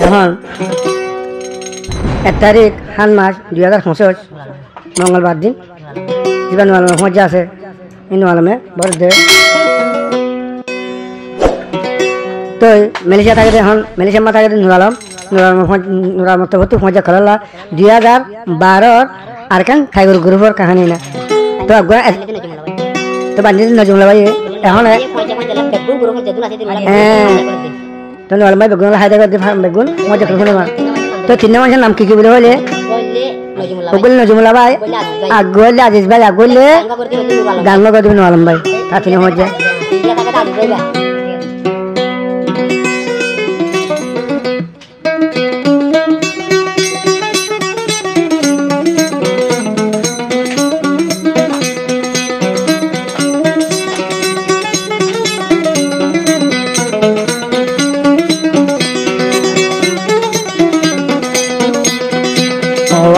এখন 1 তারিখ 7 মাস 2025 মঙ্গলবার দিন জীবন আলমে মজা আছে ইনু আলমে বড়দের তো মালয়েশিয়া থাকে এখন মালয়েশিয়া মা থাকে নুর আলম মতো ভর্তি মজা খেলা 2012 আর কান খাইগুর গ্রুপের কাহিনী না তো তো বান্দি নজমুলা ভাই এখন তো নুর আলম ভাই বেগুন হায়দ্রাবাদ বেগুন মজা খেলবে না তো তিন মানুষের নাম কি কি বলে বলে ওগুলো নজমুলা ভাই আগুলে আজিজ ভাই আগুলে গাঙ্গা গদিব নুর আলম ভাই তা তিন মজা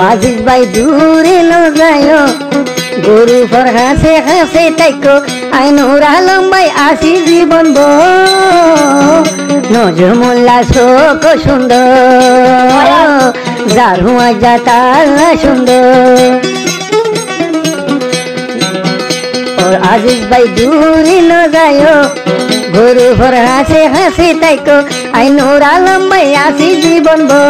আজিজ ভাই দূরে ন যায়ো গরু ফর হাসে হাসে তাইকো আই নুর আলম ভাই আসি জীবন বো নজমুল্লা শোক সুন্দর যার হুয়া যাতা সুন্দর আজিজ ভাই দূরে ন যায়ো গরু ফর হাসে হাসে তাইকো আই নুর আলম ভাই আসি জীবন বো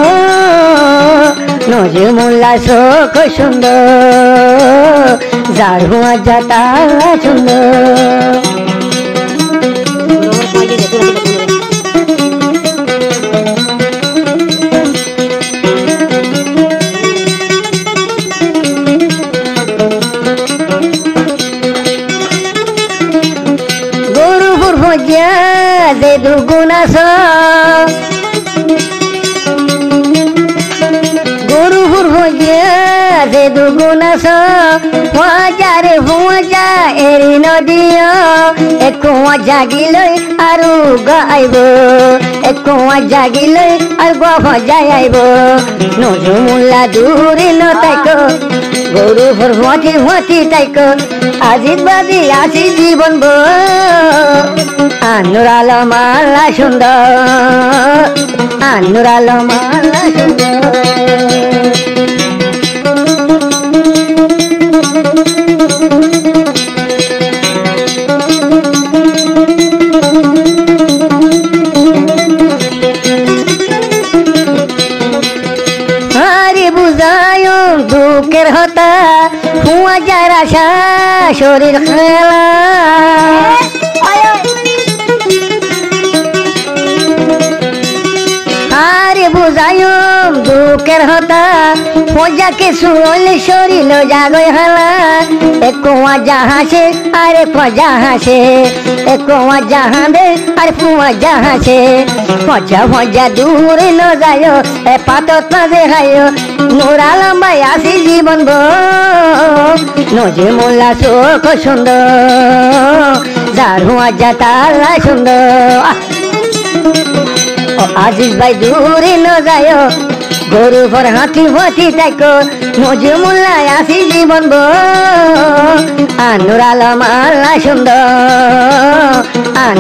নজমুল্লা শোক সুন্দর যার হুয়া যাতা সুন্দর গরু ফুর ভজিয়া যে দুগুণ আস যে দুগুণ রে হুঁজা এরি নদীয় একুয়া জাগিলৈ আৰু গাইব একুয়া জাগিলৈ আৰু গজাই আইব নজমুল্লা দূরে ন তাইক গরু ভর ভটি ভটি তাইক আজিত বাদি আসি জীবন বো নুর আলম আল্লাহ সুন্দর নুর আলম আল্লাহ সুন্দর দুঃখের হতা হুয়া যার আশা শরীর খেলা আরে বুঝায় দুঃখের হতা মজাকে শুনলে শরীর জাগয় হালা একুয়া জাহাসে আরে ফজা হাসে একুয়া জাহাদে আর ফুয়া জাহাসে ফজা ফজা দূরে ন যায় এ পাতত না দেখায় নুর আলম ভাই আসি জীবন গো নজমুল্লা শোক সুন্দর যার হুয়া যাতা সুন্দর আজিজ ভাই দূরে ন যায় গরু ফর হাঁটি হাঁটি তাইকো নজমুল্লা আসি জীবন গো নুর আলম আল্লাহ সুন্দর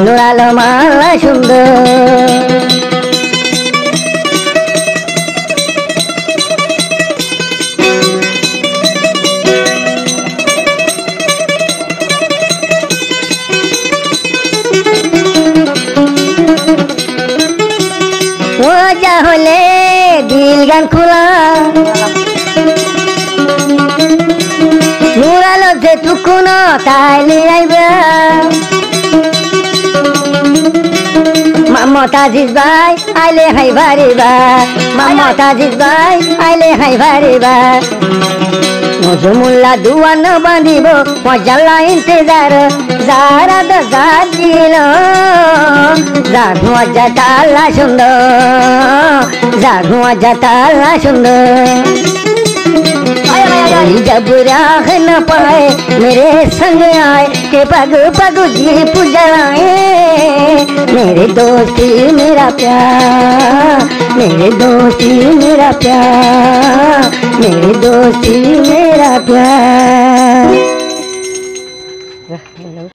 নুর আলম আল্লাহ সুন্দর মজা হলে দিল গান খোলা নুর আলম যে টুকুন তাইলে আইবা মোহাম্মদ আজিজ ভাই আইলে হাই ভারিবা মোহাম্মদ আজিজ ভাই আইলে হাই ভারিবা নজমুল্লা দুয়ান বাঁধিব মজাল্লা ইন্তজার যারা দার দিল যার মজা তাল্লা সুন্দর যার মজা তাল্লা সুন্দর जब राह न पाए मेरे संग आए के पग पग जी पुजाए मेरे दोस्ती मेरा प्यार मेरे दोस्ती मेरा प्यार मेरे दोस्ती मेरा प्यार।